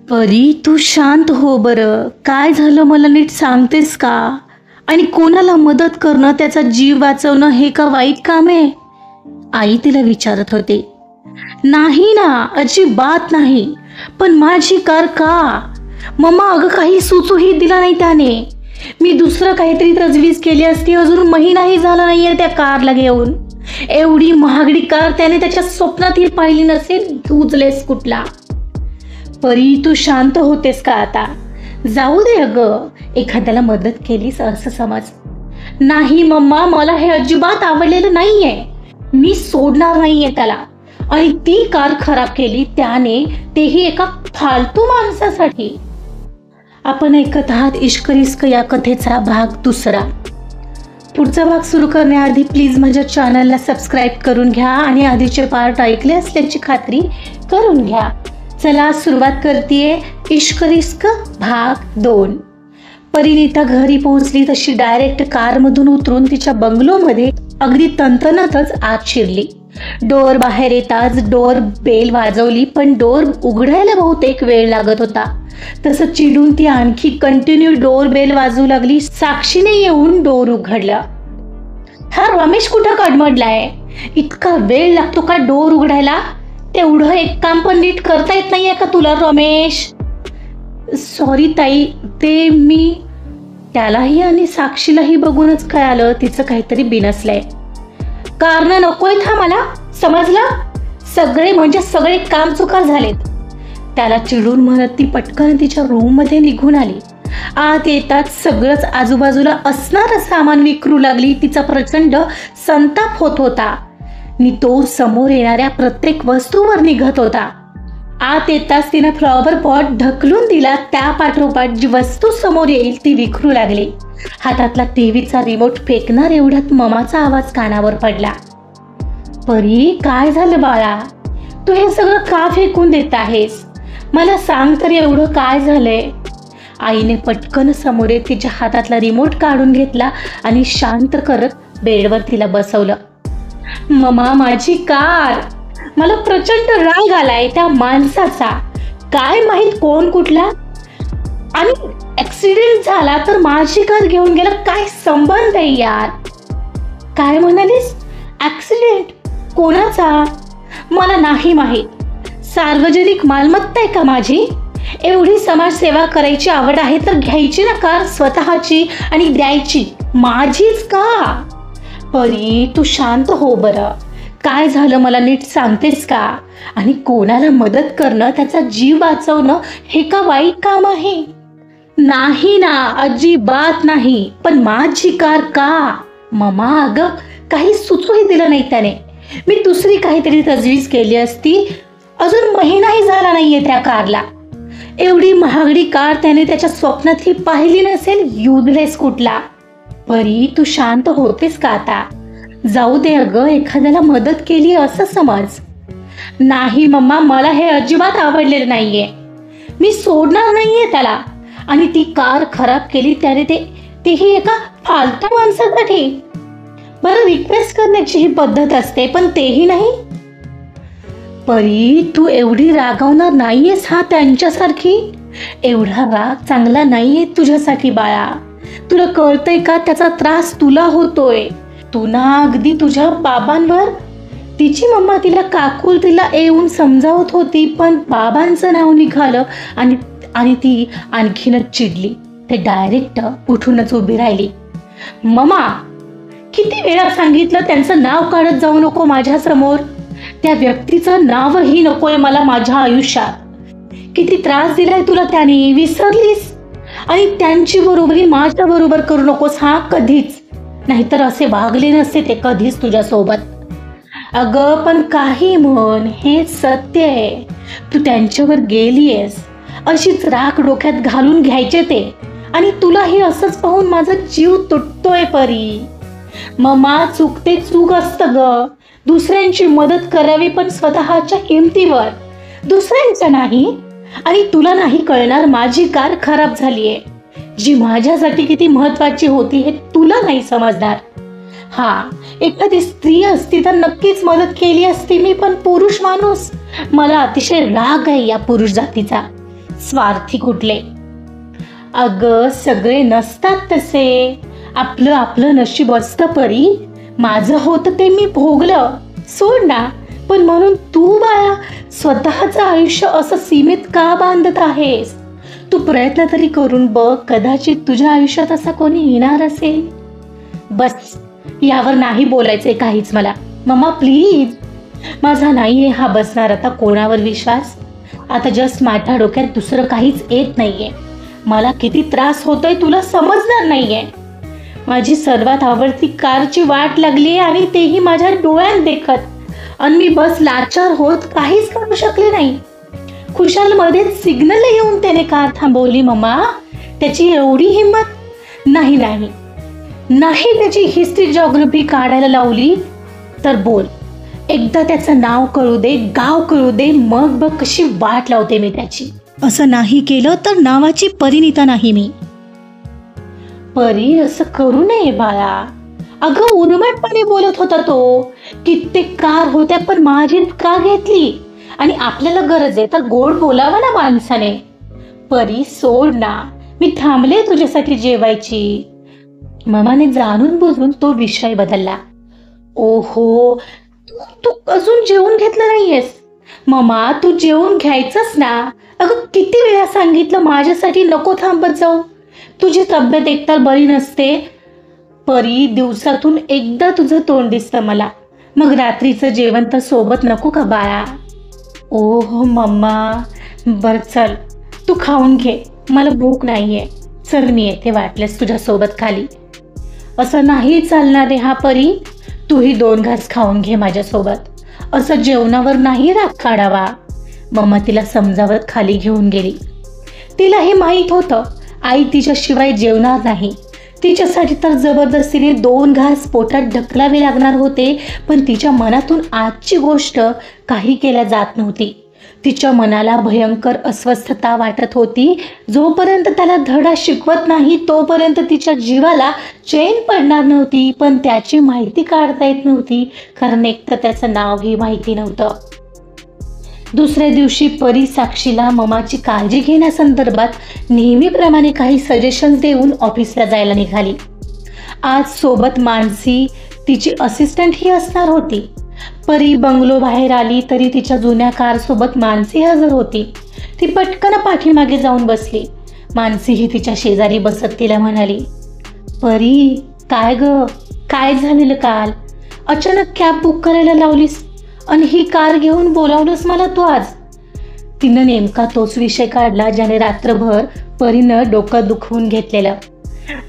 परी, तू शांत हो बरं. काय झालं मला नीट सांगतेस का? आणि कोणाला मदत करणं, त्याचा जीव वाचवणं हे का वाईट काम आहे? आई तिला विचारत होते. नाही ना, अजिबात नाही. पण माझी कार का? मम्मा, अगं काही सुचूही दिला नाही त्याने. मी दुसरं काहीतरी तजवीज केली असती. अजून महिनाही झाला नाहीये त्या कारला घेऊन. एवढी महागडी कार त्याने त्याच्या स्वप्नातही पाहिली नसेल. युजलेस कुठला. परी, तू शांत होतेस का आता? जाऊ दे अगं, एखाद्याला मदत केलीस असं समज. नाही मम्मा, मला हे अजिबात आवडलेलं नाहीये. मी सोडणार नाहीये त्याला. आणि ती कार खराब केली त्याने, तेही एका फालतू माणसासाठी. आपण ऐकत आहात इश्क रिस्क या कथेचा भाग 2. पुढचा भाग सुरू करण्याआधी प्लीज माझ्या चॅनलला सबस्क्राईब करून घ्या आणि आधीचे पार्ट ऐकले असल्याची खात्री करून घ्या. चला सुरुवात करतेय इश्क रिस्क भाग 2. परिणीता घरी पोहोचली तशी डायरेक्ट कारमधून उतरून तिच्या बंगलोमध्ये अगदी तंतनतच आत शिरली. डोअर बाहेर येताच डोअर बेल वाजवली, पण डोअर उघडायला बहुतेक वेळ लागत होता. तसं चिडून ती आणखी कंटिन्यू डोअर बेल वाजवू लागली. साक्षीने येऊन डोअर उघडला. हा रमेश कुठं कडमडलाय? इतका वेळ लागतो का डोअर उघडायला? तेवढं एक काम पण नीट करता येत नाहीये का तुला रमेश? सॉरी ताई, ते मी. त्यालाही आणि साक्षीलाही बघूनच कळालं तिचं काहीतरी बिनसलंय. कारण नकोय था मला, समजलं? सगळे म्हणजे सगळे काम चुका झालेत. त्याला चिडून म्हणत ती पटकन तिच्या रूम मध्ये निघून आली. आत येतात सगळंच आजूबाजूला असणारं सामान विकरू लागली. तिचा प्रचंड संताप होत होता आणि तो समोर येणाऱ्या प्रत्येक वस्तूवर निघत होता. आत येताच तिने फ्लॉवर पॉट ढकलून दिला. त्या पाठोपाठ जी वस्तू समोर येईल ती विखरू लागली. हातातला टीव्हीचा रिमोट फेकणार एवढ्यात ममाचा आवाज कानावर पडला. परी, काय झालं बाळा? तू हे सगळं का फेकून देत आहेस? मला सांग तरी, एवढं काय झालंय? आईने पटकन समोर येत तिच्या हातातला रिमोट काढून घेतला आणि शांत करत बेडवर तिला बसवलं. ममा, माझी कार. मला प्रचंड राग आलाय त्या माणसाचा. काय माहित कोण कुठला. आणि ऍक्सिडेंट झाला तर माझी कार घेऊन गेला. काय संबंध आहे यार? काय म्हणालीस? ऍक्सिडेंट? कोणाचा? मला नाही माहित. सार्वजनिक मालमत्ता आहे का माझी? एवढी समाजसेवा करायची आवड आहे तर घ्यायची ना कार स्वतःची आणि द्यायची. माझीच का? परी, तू शांत हो बरं. काय झालं मला नीट सांगतेस का? आणि कोणाला मदत करणं, त्याचा जीव वाचवणं हे का वाईट काम आहे? नाही ना, अजिबात नाही. पण माझी कार का? ममा, अगं काही सुचूही दिलं नाही त्याने. मी दुसरी काहीतरी तजवीज केली असती. अजून महिनाही झाला नाहीये त्या कारला. एवढी महागडी कार त्याने त्याच्या स्वप्नातही पाहिली नसेल. युजलेस कुठला. परी, तू शांत होतेस का आता? जाऊ दे अगं, एखाद्याला मदत केली असं समज. नाही मम्मा, मला हे अजिबात आवडलेलं नाहीये. मी सोडणार नाहीये त्याला. आणि ती कार खराब केली त्याने, तेही एका फालतू माणसासाठी. बरं, रिक्वेस्ट करण्याची ही पद्धत असते, पण तेही नाही. परी, तू एवढी रागावणार नाहीयेस हा त्यांच्यासारखी. एवढा राग चांगला नाहीये तुझ्यासाठी बाळा. तुला कळतंय का त्याचा त्रास तुला होतोय? तू ना अगदी तुझ्या बाबांवर. तिची मम्मा तिला काकूल तिला येऊन समजावत होती, पण बाबांचं नाव निघालं आणि ती आणखीनच चिडली. ते डायरेक्ट उठूनच उभी राहिली. मम्मा, किती वेळा सांगितलं त्यांचं नाव काढत जाऊ नको माझ्या समोर. त्या व्यक्तीचं नावही नकोय मला माझ्या आयुष्यात. किती त्रास दिलाय तुला त्याने, विसरलीस? आणि त्यांची बरोबरी माझ्या बरोबर करू नकोस हा, कधीच. नाहीतर असे वागले नसते ते कधीच तुझ्यासोबत. अगं पण काही म्हण, हे सत्य आहे. तू त्यांच्यावर गेलीयस. अशीच राख डोक्यात घालून घ्यायचे ते. आणि तुलाही असंच पाहून माझा जीव तुटतोय परी. ममा, चूक असतं ग. दुसऱ्यांची मदत करावी, पण स्वतःच्या किमतीवर. दुसऱ्यांचं नाही. आणि तुला नाही कळणार, माझी कार खराब झालीये. जी माझ्यासाठी किती महत्वाची होती हे तुला नाही समजणार. हा, एखादी स्त्री असती तर नक्कीच मदत केली असती मी, पण पुरुष माणूस. मला अतिशय राग आहे या पुरुष जातीचा. स्वार्थी कुठले. अगं सगळे नसतात तसे, आपलं आपलं नशीब असतं परी. माझं होतं ते मी भोगलं, सोड ना. पण म्हणून तू बाळा स्वतःचं आयुष्य असं सीमित का बांधत आहेस? तू प्रयत्न तरी करून बघ, कदाचित तुझ्या आयुष्यात असा कोणी येणार असेल. बस, यावर नाही बोलायचंय काहीच मला. मम्मा प्लीज. माझा नाहीये हा बसणार आता कोणावर विश्वास. आता जस्ट माझ्या डोक्यात दुसरं काहीच येत नाहीये. मला किती त्रास होतोय तुला समजणार नाहीये. माझी सर्वात आवडती कारची वाट लागली आणि तेही माझ्या डोळ्यात देखत, आणि मी बस लाचार होत काहीच करू शकले नाही. खुशाल मध्येच सिग्नल येऊन त्याने कार थांबवली. मम्मा, त्याची एवढी हिंमत? नाही नाही नाही, त्याची हिस्ट्री जॉग्राफी काढायला लावली तर बोल. एकदा त्याचं नाव कळू दे, गाव कळू दे, मग बघ कशी वाट लावते मी त्याची. असं नाही केलं तर नावाची परिणिता नाही मी. परी, असं करू नये बाळा. अगं उर्मटपणे बोलत होता तो. कित्येक कार होत्या पण माझी का घेतली? आणि आपल्याला गरज आहे तर गोड बोलावं ना माणसाने. परी सोड ना, मी थांबले तुझ्यासाठी जेवायची. ममाने जाणून बुजून तो विषय बदलला. ओहो, तू अजून जेवून घेतलं नाहीयेस? ममा, तू जेवून घ्यायचंच ना. अगं किती वेळा सांगितलं माझ्यासाठी नको थांबत जाऊ. तुझी तब्येत एकतर बरी नसते. परी, दिवसातून एकदा तुझं तोंड दिसतं मला. मग रात्रीचं जेवण तर सोबत नको का बाळा? ओह मम्मा, बरं चल तू खाऊन घे, मला भूक नाहीये. चल मी येते वाटल्यास तुझ्यासोबत खाली. असं नाही चालणार रे हा परी. तूही 2 घास खाऊन घे माझ्यासोबत. असं जेवणावर नाही राग काढावा. मम्मा तिला समजावत खाली घेऊन गेली. तिलाही माहीत होतं आई तिच्याशिवाय जेवणार नाही. तिच्यासाठी तर जबरदस्तीने 2 घास पोटात ढकलावे लागणार होते. पण तिच्या मनातून आजची गोष्ट काही केल्या जात नव्हती. तिच्या मनाला भयंकर अस्वस्थता वाटत होती. जोपर्यंत त्याला धडा शिकवत नाही तोपर्यंत तिच्या जीवाला चैन पडणार नव्हती. पण त्याची माहिती काढता येत नव्हती, कारण एक तर त्याचं नावही माहिती नव्हतं. दुसऱ्या दिवशी परी साक्षीला ममाची काळजी घेण्यासंदर्भात नेहमीप्रमाणे काही सजेशन्स देऊन ऑफिसला जायला निघाली. आज सोबत मानसी, तिची असिस्टंट ही असणार होती. परी बंगलो बाहेर आली तरी तिच्या जुन्या कारसोबत मानसी हजर होती. ती पटकन पाठीमागे जाऊन बसली. मानसी ही तिच्या शेजारी बसत तिला म्हणाली, परी काय ग, काय झालेलं काल? अचानक कॅब बुक करायला लावलीस आणि ही कार घेऊन बोलावलंस मला तू आज? तिनं नेमका तोच विषय काढला ज्याने रात्रभर परीनं डोकं दुखवून घेतलेलं.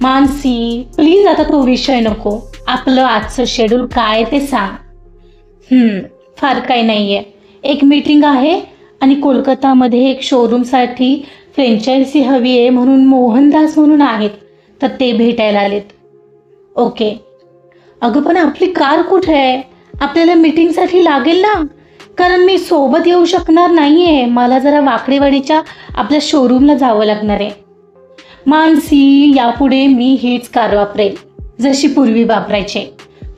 मानसी प्लीज, आता तो विषय नको. आपलं आजचं शेड्यूल काय ते सांग. फार काही नाहीये. एक मीटिंग आहे आणि कोलकातामध्ये एक शोरूमसाठी फ्रँचायझी हवी आहे म्हणून मोहनदास म्हणून आहेत, तर ते भेटायला आलेत. ओके. अगं पण आपली कार कुठे आहे? आपल्याला मीटिंगसाठी लागेल ना, कारण मी सोबत येऊ शकणार नाहीये. मला जरा वाकडेवाडीच्या आपल्या शोरूमला जावं लागणार आहे. मानसी, यापुढे मी हीच कार वापरेल जशी पूर्वी वापरायचे.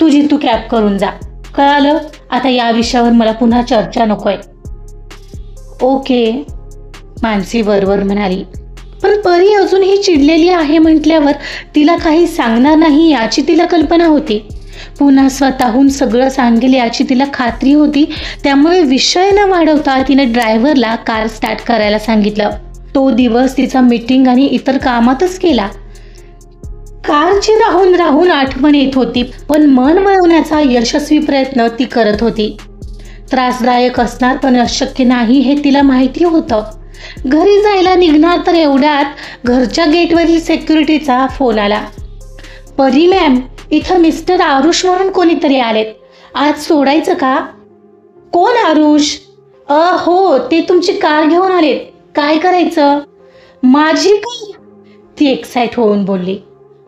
तुझी तू कॅब करून जा, कळालं? आता या विषयावर मला पुन्हा चर्चा नकोय. ओके, मानसी वरवर म्हणाली. पण परी अजूनही चिडलेली आहे म्हटल्यावर तिला काही सांगणार नाही याची तिला कल्पना होती. पुन्हा स्वतःहून सगळं सांगेल याची तिला खात्री होती. त्यामुळे विषय न वाढवता तिने ड्रायव्हरला कार स्टार्ट करायला सांगितलं. तो दिवस तिचा मीटिंग आणि इतर कामातच गेला. कारची राहून राहून आठवण येत होती, पण मन वळवण्याचा यशस्वी प्रयत्न ती करत होती. त्रासदायक असणार पण अशक्य नाही हे तिला माहिती होतं. घरी जायला निघणार तर एवढ्यात घरच्या गेटवरील सेक्युरिटीचा फोन आला. परी मॅम, इथं मिस्टर आरुष म्हणून कोणीतरी आलेत, आज सोडायचं का? कोण आरुष? हो, ते तुमची कार घेऊन आलेत. काय करायचं? माझी कार? ती एक्साइट होऊन बोलली.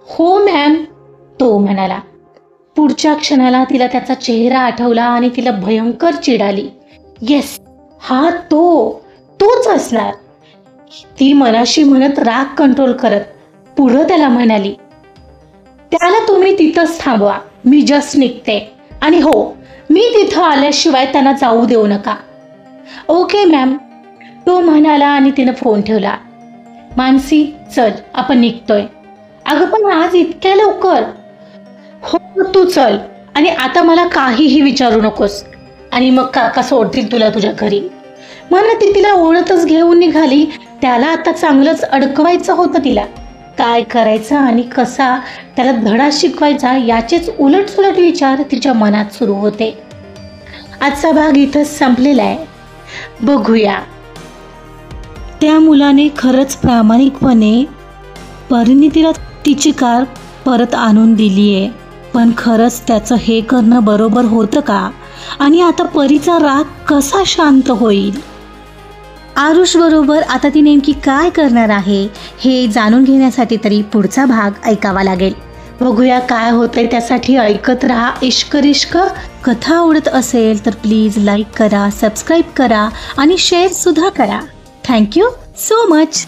हो मॅम, तो म्हणाला. पुढच्या क्षणाला तिला त्याचा चेहरा आठवला आणि तिला भयंकर चिड आली. येस, हा तोच असणार. ती मनाशी म्हणत राग कंट्रोल करत पुढं त्याला म्हणाली, त्याला तुम्ही तिथंच थांबवा, मी जस्ट निघते. आणि हो, मी तिथं आल्याशिवाय त्यांना जाऊ देऊ नका. Okay ma'am. तो म्हणाला आणि तिनं फोन ठेवला. मानसी, चल आपण निघतोय. अगं पण आज इतक्या लवकर? हो तू चल, आणि आता मला काहीही विचारू नकोस. आणि मग काका सोडतील तुला तुझ्या घरी. म्हणून ती तिला ओळखच घेऊन निघाली. त्याला आता चांगलंच अडकवायचं होतं तिला. काय करायचं आणि कसा त्याला धडा शिकवायचा याचेच उलटसुलट विचार तिच्या मनात सुरू होते. आजचा भाग इथंच संपलेला आहे. बघूया. त्या मुलाने खरंच प्रामाणिकपणे परिणितीला तिची कार परत आणून दिली आहे. पण खरंच त्याचं हे करणं बरोबर होतं का? आणि आता परीचा राग कसा शांत होईल? आरुष बरोबर आता ती नेमकी काय करणार आहे हे जाणून घेण्यासाठी तरी पुढचा भाग ऐकावा लागेल. बघूया काय होतंय. त्यासाठी ऐकत राहा इश्क रिश्क. कथा आवडत असेल तर प्लीज लाईक करा, सबस्क्राईब करा आणि शेअर सुद्धा करा. Thank you so much.